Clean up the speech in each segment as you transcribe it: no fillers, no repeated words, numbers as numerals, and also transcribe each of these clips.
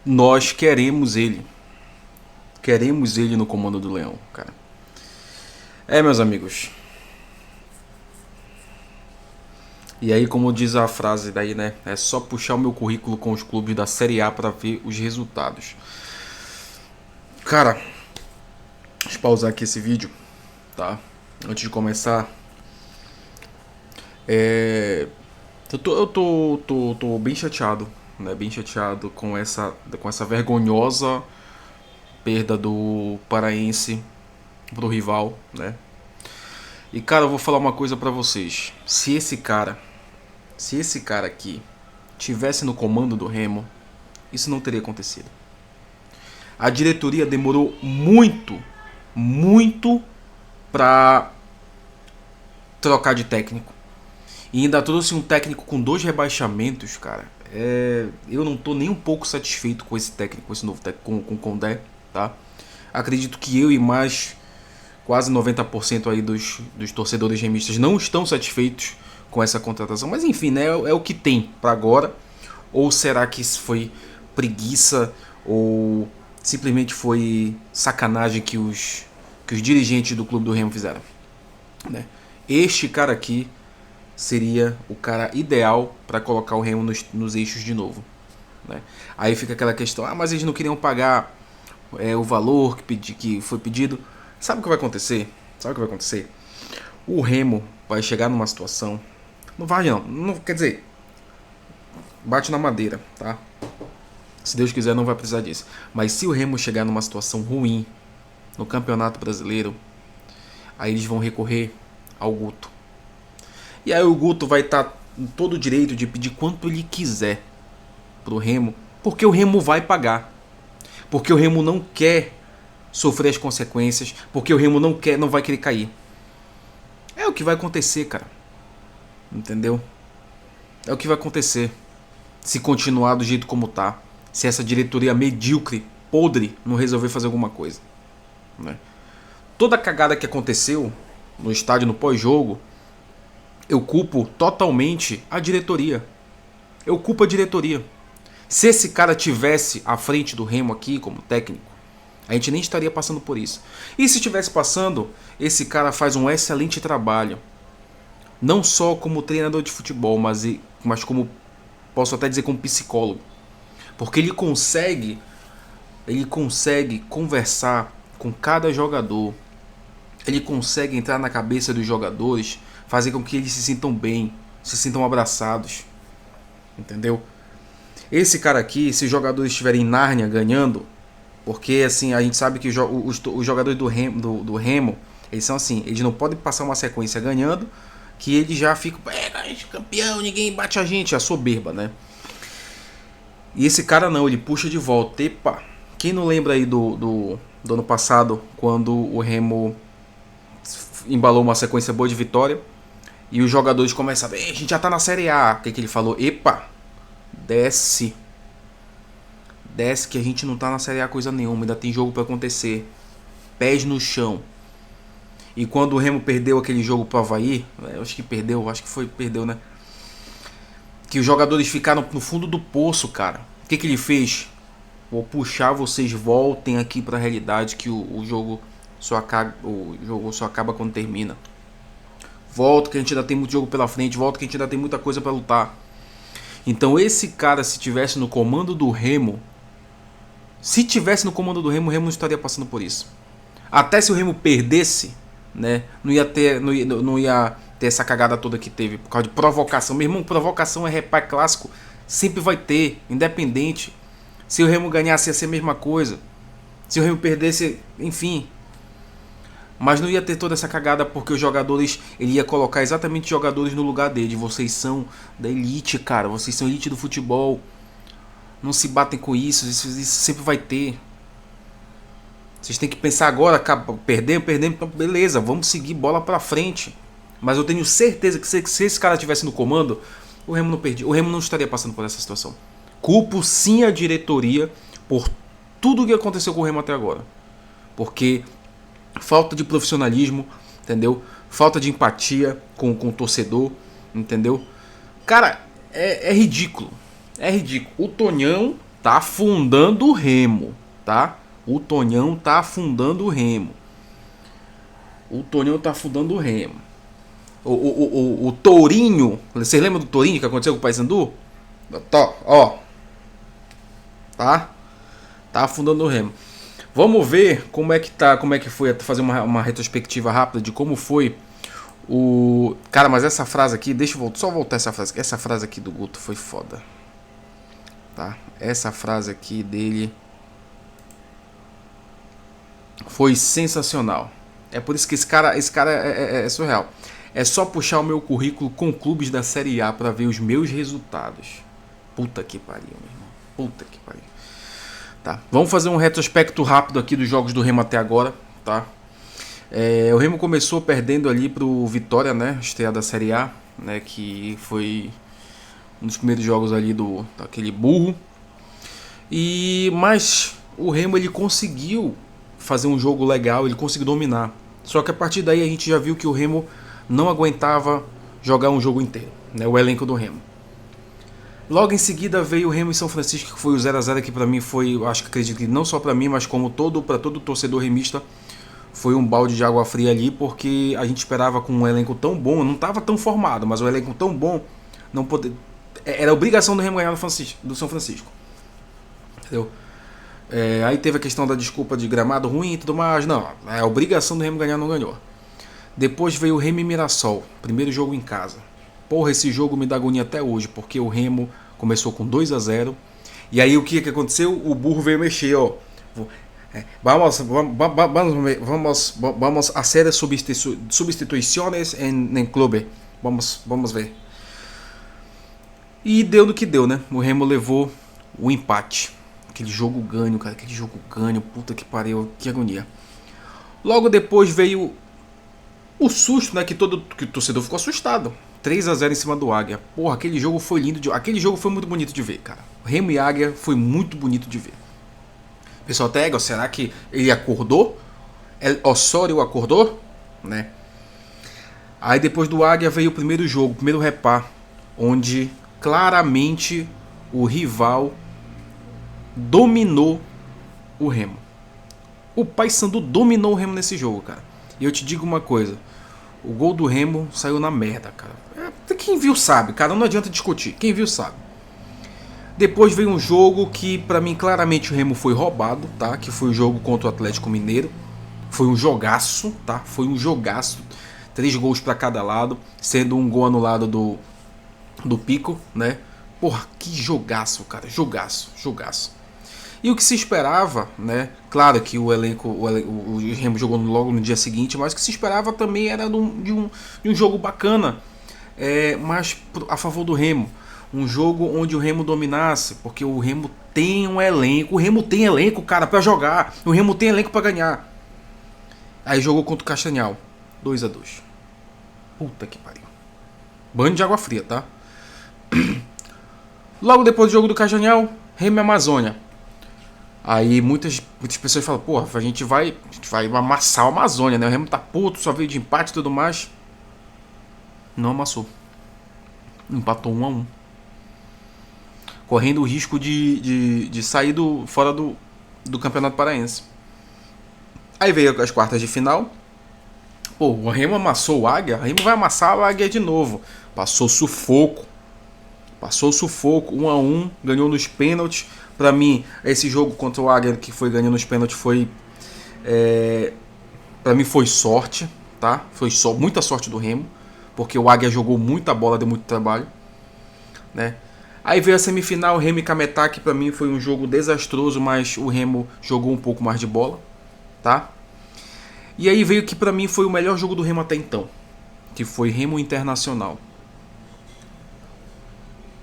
nós queremos ele. Queremos ele no comando do Leão, cara. Meus amigos. E aí, como diz a frase daí, né? É só puxar o meu currículo com os clubes da Série A pra ver os resultados. Cara, deixa eu pausar aqui esse vídeo, tá? Antes de começar. Eu tô bem chateado, né? Bem chateado com essa vergonhosa perda do Paraense pro rival, né? E cara, eu vou falar uma coisa pra vocês. Se esse cara aqui tivesse no comando do Remo, isso não teria acontecido. A diretoria demorou muito, muito pra trocar de técnico. E ainda trouxe um técnico com 2 rebaixamentos, cara. Eu não tô nem um pouco satisfeito com esse técnico, com esse novo técnico, com o Condé, tá? Acredito que eu e mais quase 90% aí dos torcedores remistas não estão satisfeitos com essa contratação. Mas enfim, né? É o que tem para agora. Ou será que isso foi preguiça ou simplesmente foi sacanagem que os dirigentes do clube do Remo fizeram, né? Este cara aqui seria o cara ideal para colocar o Remo nos eixos de novo, né? Aí fica aquela questão, mas eles não queriam pagar o valor que foi pedido. Sabe o que vai acontecer? Sabe o que vai acontecer? O Remo vai chegar numa situação, não vai não quer dizer, bate na madeira, tá? Se Deus quiser não vai precisar disso. Mas se o Remo chegar numa situação ruim no Campeonato Brasileiro, aí eles vão recorrer ao Guto. E aí o Guto vai estar em todo o direito de pedir quanto ele quiser pro Remo, porque o Remo vai pagar. Porque o Remo não quer sofrer as consequências, porque o Remo não vai querer cair. É o que vai acontecer, cara. Entendeu? É o que vai acontecer se continuar do jeito como tá. Se essa diretoria medíocre, podre, não resolver fazer alguma coisa, né? Toda a cagada que aconteceu no estádio no pós-jogo, eu culpo totalmente a diretoria. Eu culpo a diretoria. Se esse cara tivesse à frente do Remo aqui como técnico, a gente nem estaria passando por isso. E se estivesse passando, esse cara faz um excelente trabalho. Não só como treinador de futebol, mas como, posso até dizer, como psicólogo. Porque ele consegue conversar com cada jogador. Ele consegue entrar na cabeça dos jogadores, fazer com que eles se sintam bem, se sintam abraçados. Entendeu? Esse cara aqui, se os jogadores estiverem em Nárnia ganhando, porque assim, a gente sabe que os jogadores do Remo, eles são assim, eles não podem passar uma sequência ganhando, que eles já ficam, a gente é campeão, ninguém bate a gente, a soberba, né? E esse cara não, ele puxa de volta. Epa, quem não lembra aí do ano passado, quando o Remo embalou uma sequência boa de vitória, e os jogadores começam a gente já tá na Série A. O que ele falou? Epa, desce que a gente não tá na Série A coisa nenhuma, ainda tem jogo pra acontecer. Pés no chão. E quando o Remo perdeu aquele jogo pro Avaí, perdeu, né? Que os jogadores ficaram no fundo do poço, cara. O que ele fez? Vou puxar, vocês voltem aqui pra realidade, que o jogo só acaba quando termina. Volta que a gente ainda tem muito jogo pela frente, volta que a gente ainda tem muita coisa pra lutar. Então esse cara, se tivesse no comando do Remo, o Remo não estaria passando por isso. Até se o Remo perdesse, né, não ia ter essa cagada toda que teve por causa de provocação. Meu irmão, provocação é repá clássico, sempre vai ter, independente. Se o Remo ganhasse ia ser a mesma coisa. Se o Remo perdesse, enfim. Mas não ia ter toda essa cagada, porque os jogadores, ele ia colocar exatamente jogadores no lugar dele. Vocês são da elite, cara, vocês são elite do futebol. Não se batem com isso sempre vai ter. Vocês têm que pensar agora, perdemos, beleza, vamos seguir bola pra frente. Mas eu tenho certeza que se esse cara tivesse no comando, o Remo não perdia, o Remo não estaria passando por essa situação. Culpo sim a diretoria por tudo o que aconteceu com o Remo até agora. Porque falta de profissionalismo, entendeu? Falta de empatia com o torcedor, entendeu? Cara, é ridículo. É ridículo. O Tonhão tá afundando o Remo, tá? O Tonhão tá afundando o Remo. O Tonhão tá afundando o Remo. O Tourinho, vocês lembram do Tourinho que aconteceu com o Paysandu? Ó, tá? Tá afundando o Remo. Vamos ver como é que tá, como é que foi, fazer uma retrospectiva rápida de como foi o... Cara, mas essa frase aqui, deixa eu só voltar essa frase. Essa frase aqui do Guto foi foda. Tá? Essa frase aqui dele foi sensacional. É por isso que esse cara é surreal. É só puxar o meu currículo com clubes da Série A pra ver os meus resultados. Puta que pariu, meu irmão. Puta que pariu. Tá. Vamos fazer um retrospecto rápido aqui dos jogos do Remo até agora, tá? O Remo começou perdendo ali pro Vitória, né? Estreia da Série A, né? Que foi um dos primeiros jogos ali daquele burro. Mas o Remo ele conseguiu fazer um jogo legal, ele conseguiu dominar. Só que a partir daí a gente já viu que o Remo não aguentava jogar um jogo inteiro, né? O elenco do Remo. Logo em seguida veio o Remo e São Francisco, que foi o 0x0, que pra mim foi, acredito que não só pra mim, mas como para todo torcedor remista, foi um balde de água fria ali, porque a gente esperava com um elenco tão bom, não estava tão formado, mas um elenco tão bom, não poder, era obrigação do Remo ganhar do São Francisco. Entendeu? Aí teve a questão da desculpa de gramado ruim e tudo mais, não, é a obrigação do Remo ganhar, não ganhou. Depois veio o Remo e Mirassol, primeiro jogo em casa. Porra, esse jogo me dá agonia até hoje, porque o Remo começou com 2x0. E aí o que aconteceu? O burro veio mexer, ó. Vamos hacer substituições em clube. Vamos ver. E deu no que deu, né? O Remo levou o empate. Aquele jogo ganho, cara. Aquele jogo ganho. Puta que pariu. Que agonia. Logo depois veio o susto, né? Que o torcedor ficou assustado. 3x0 em cima do Águia. Porra, aquele jogo foi lindo. Aquele jogo foi muito bonito de ver, cara. Remo e Águia foi muito bonito de ver. O pessoal até, será que ele acordou? Osório acordou? Né? Aí depois do Águia veio o primeiro jogo, o primeiro repá, onde claramente o rival dominou o Remo. O Paysandu dominou o Remo nesse jogo, cara. E eu te digo uma coisa. O gol do Remo saiu na merda, cara. Quem viu sabe, cara, não adianta discutir. Quem viu sabe. Depois veio um jogo que pra mim claramente o Remo foi roubado, tá? Que foi o jogo contra o Atlético Mineiro. Foi um jogaço, tá? Foi um jogaço. 3 gols pra cada lado, sendo um gol anulado do Pico, né? Porra, que jogaço, cara. Jogaço. E o que se esperava, né? Claro que o Remo jogou logo no dia seguinte, mas o que se esperava também era de um jogo bacana, mas a favor do Remo. Um jogo onde o Remo dominasse, porque o Remo tem um elenco. O Remo tem elenco, cara, pra jogar. O Remo tem elenco pra ganhar. Aí jogou contra o Castanhal. 2x2. Puta que pariu. Banho de água fria, tá? Logo depois do jogo do Castanhal, Remo e Amazônia. Aí muitas pessoas falam, porra, a gente vai amassar a Amazônia, né? O Remo tá puto, só veio de empate e tudo mais. Não amassou. Empatou 1x1. Correndo o risco de sair fora do Campeonato Paraense. Aí veio as quartas de final. Pô, o Remo amassou o Águia. O Remo vai amassar o Águia de novo. Passou sufoco. 1x1. Ganhou nos pênaltis. Pra mim, esse jogo contra o Águia que foi ganhando nos pênaltis foi... pra mim foi sorte, tá? Foi muita sorte do Remo. Porque o Águia jogou muita bola, deu muito trabalho, né? Aí veio a semifinal, Remo e Cametá, que pra mim foi um jogo desastroso, mas o Remo jogou um pouco mais de bola, tá? E aí veio que pra mim foi o melhor jogo do Remo até então, que foi Remo Internacional.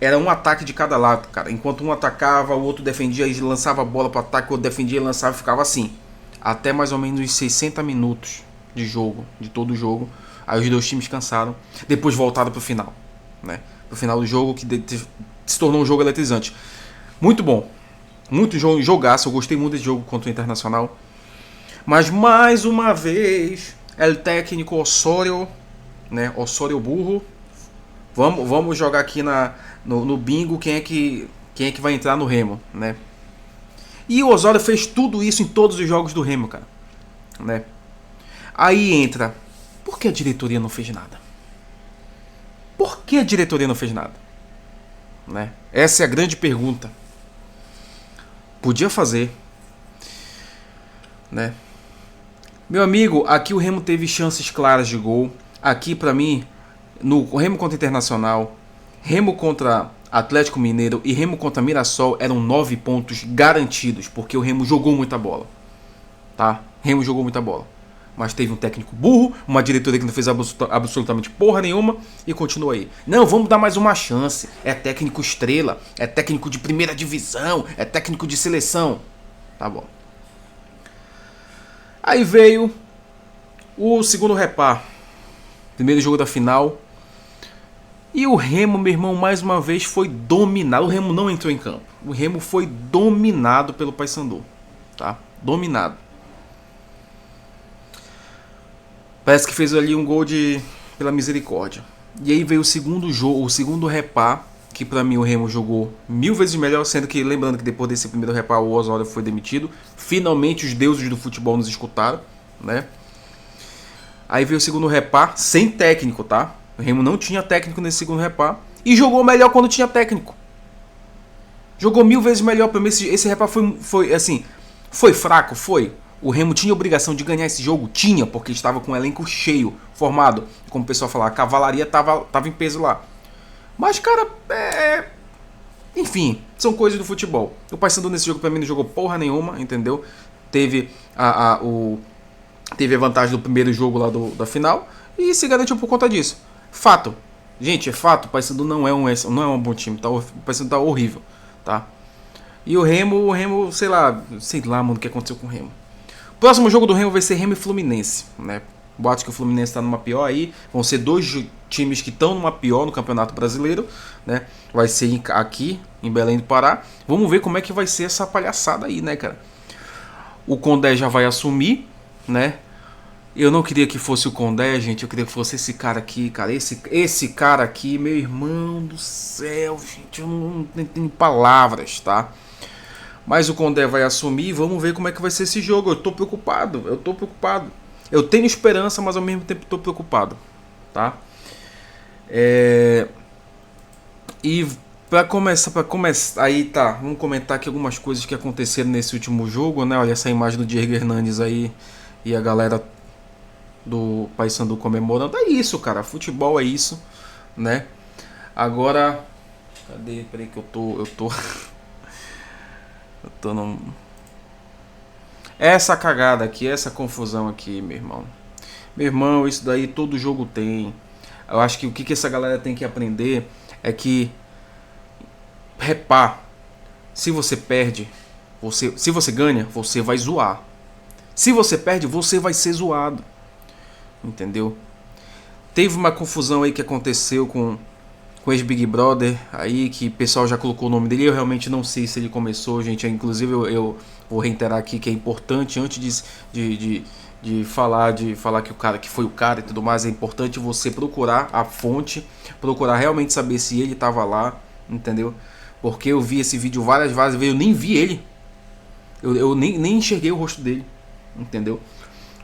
Era um ataque de cada lado, cara. Enquanto um atacava, o outro defendia e lançava a bola para ataque, o outro defendia e lançava e ficava assim. Até mais ou menos uns 60 minutos de jogo, de todo o jogo. Aí os dois times cansaram. Depois voltaram pro final, né? Pro final do jogo, que se tornou um jogo eletrizante. Muito bom. Muito jogaço. Eu gostei muito desse jogo contra o Internacional. Mas mais uma vez, o técnico Osório, né? Osório burro. Vamos jogar aqui no bingo quem é que vai entrar no Remo, né? E o Osório fez tudo isso em todos os jogos do Remo, cara. Né? Aí entra, por que a diretoria não fez nada? Por que a diretoria não fez nada? Né? Essa é a grande pergunta. Podia fazer. Né? Meu amigo, aqui o Remo teve chances claras de gol. Aqui pra mim, no Remo contra Internacional, Remo contra Atlético Mineiro e Remo contra Mirassol eram 9 pontos garantidos, porque o Remo jogou muita bola. Tá? Remo jogou muita bola. Mas teve um técnico burro, uma diretoria que não fez absolutamente porra nenhuma e continua aí. Não, vamos dar mais uma chance. É técnico estrela, é técnico de primeira divisão, é técnico de seleção. Tá bom. Aí veio o segundo repá. Primeiro jogo da final. E o Remo, meu irmão, mais uma vez foi dominado. O Remo não entrou em campo. O Remo foi dominado pelo Paysandu. Tá? Dominado. Parece que fez ali um gol pela misericórdia. E aí veio o segundo jogo, o segundo repá, que pra mim o Remo jogou 1000 vezes melhor, sendo que, lembrando que depois desse primeiro repá o Osório foi demitido. Finalmente os deuses do futebol nos escutaram, né? Aí veio o segundo repá sem técnico, tá? O Remo não tinha técnico nesse segundo repá e jogou melhor quando tinha técnico. Jogou 1000 vezes melhor. Pra mim esse repá foi assim, foi fraco, foi. O Remo tinha obrigação de ganhar esse jogo? Tinha, porque estava com um elenco cheio, formado. Como o pessoal fala, a cavalaria estava em peso lá. Mas, cara, enfim, são coisas do futebol. O Paysandu nesse jogo pra mim não jogou porra nenhuma, entendeu? Teve a vantagem do primeiro jogo lá da final e se garantiu por conta disso. Fato. Gente, é fato, o Paysandu não é um bom time, tá? O Paysandu tá horrível, tá? E o Remo, sei lá, mano, o que aconteceu com o Remo. Próximo jogo do Remo vai ser Remo e Fluminense, né? Boatos que o Fluminense está numa pior aí. Vão ser dois times que estão numa pior no Campeonato Brasileiro, né? Vai ser aqui em Belém do Pará. Vamos ver como é que vai ser essa palhaçada aí, né, cara? O Condé já vai assumir, né? Eu não queria que fosse o Condé, gente. Eu queria que fosse esse cara aqui, cara. Esse cara aqui, meu irmão do céu, gente. Eu não tenho palavras, tá? Mas o Condé vai assumir e vamos ver como é que vai ser esse jogo. Eu tô preocupado. Eu tenho esperança, mas ao mesmo tempo tô preocupado, tá? E para começar, aí tá, vamos comentar aqui algumas coisas que aconteceram nesse último jogo, né? Olha essa imagem do Diego Hernandes aí e a galera do Paysandu comemorando. É isso, cara. Futebol é isso, né? Agora, cadê? Peraí que eu tô eu tô num... Essa cagada aqui, essa confusão aqui, meu irmão. Meu irmão, isso daí todo jogo tem. Eu acho que o que essa galera tem que aprender é que, repá, se você perde, se você ganha, você vai zoar. Se você perde, você vai ser zoado. Entendeu? Teve uma confusão aí que aconteceu com o ex-Big Brother, aí que o pessoal já colocou o nome dele. Eu realmente não sei se ele começou, gente. Inclusive eu vou reiterar aqui que é importante, antes de falar que o cara que foi o cara e tudo mais, é importante você procurar a fonte, procurar realmente saber se ele estava lá, entendeu? Porque eu vi esse vídeo várias vezes, eu nem vi ele. Eu nem enxerguei o rosto dele, entendeu?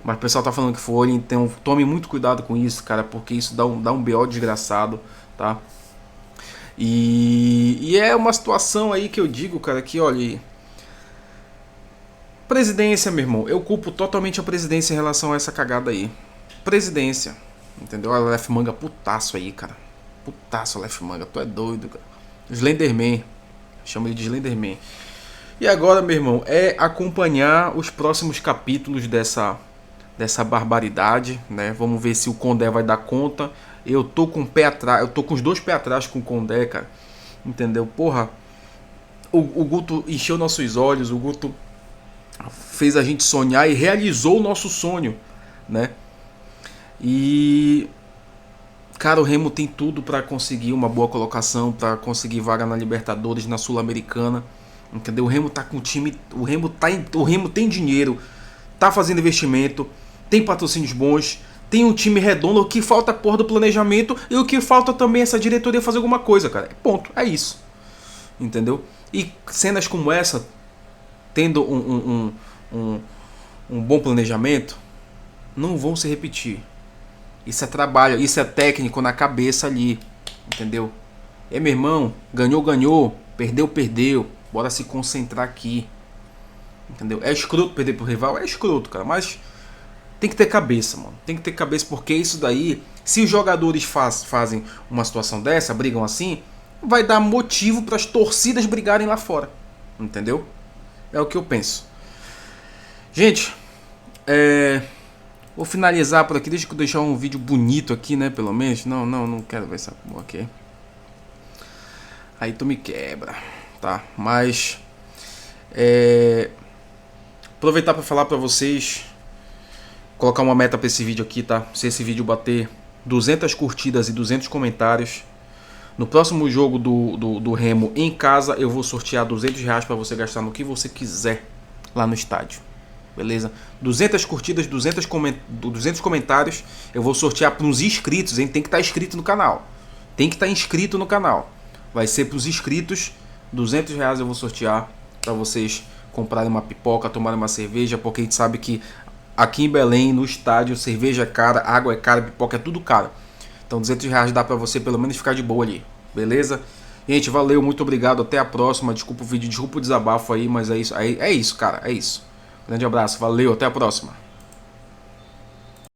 Mas o pessoal tá falando que foi, então tome muito cuidado com isso, cara, porque isso dá um BO desgraçado, tá? E é uma situação aí que eu digo, cara, que olha, presidência, meu irmão, eu culpo totalmente a presidência em relação a essa cagada aí. Presidência, entendeu? A Lef Manga putaço aí, cara. Putaço, Lef Manga, tu é doido, cara. Slenderman, chama ele de Slenderman. E agora, meu irmão, é acompanhar os próximos capítulos dessa barbaridade, né? Vamos ver se o Condé vai dar conta. Eu tô com o pé atrás, eu tô com os dois pés atrás com o Condé, cara. Entendeu? Porra, o Guto encheu nossos olhos, o Guto fez a gente sonhar e realizou o nosso sonho, né? E cara, o Remo tem tudo para conseguir uma boa colocação, para conseguir vaga na Libertadores, na Sul-Americana. Entendeu? O Remo tá com o time, o Remo tem dinheiro, tá fazendo investimento, tem patrocínios bons, tem um time redondo. O que falta é a porra do planejamento e o que falta também é essa diretoria fazer alguma coisa, cara. Ponto, é isso. Entendeu? E cenas como essa tendo um bom planejamento, não vão se repetir. Isso é trabalho, isso é técnico na cabeça ali, entendeu? Meu irmão, ganhou, perdeu, bora se concentrar aqui, entendeu? É escroto perder pro rival, é escroto, cara, mas tem que ter cabeça, mano. Tem que ter cabeça, porque isso daí, se os jogadores fazem uma situação dessa, brigam assim, vai dar motivo para as torcidas brigarem lá fora, entendeu? É o que eu penso. Gente, vou finalizar por aqui. Deixa eu deixar um vídeo bonito aqui, né? Pelo menos. Não quero ver essa porra aqui. Aí tu me quebra, tá? Mas aproveitar para falar para vocês, colocar uma meta para esse vídeo aqui, tá? Se esse vídeo bater 200 curtidas e 200 comentários, no próximo jogo do Remo em casa, eu vou sortear R$200 para você gastar no que você quiser lá no estádio. Beleza? 200 curtidas, 200 comentários, eu vou sortear para uns inscritos, hein? Tem que estar inscrito no canal. Tem que estar inscrito no canal. Vai ser para os inscritos, R$200 eu vou sortear para vocês comprarem uma pipoca, tomarem uma cerveja, porque a gente sabe que aqui em Belém, no estádio, cerveja é cara, água é cara, pipoca é tudo caro. Então R$200 dá pra você pelo menos ficar de boa ali, beleza? Gente, valeu, muito obrigado, até a próxima. Desculpa o vídeo, desculpa o desabafo aí, mas é isso, cara, é isso. Grande abraço, valeu, até a próxima.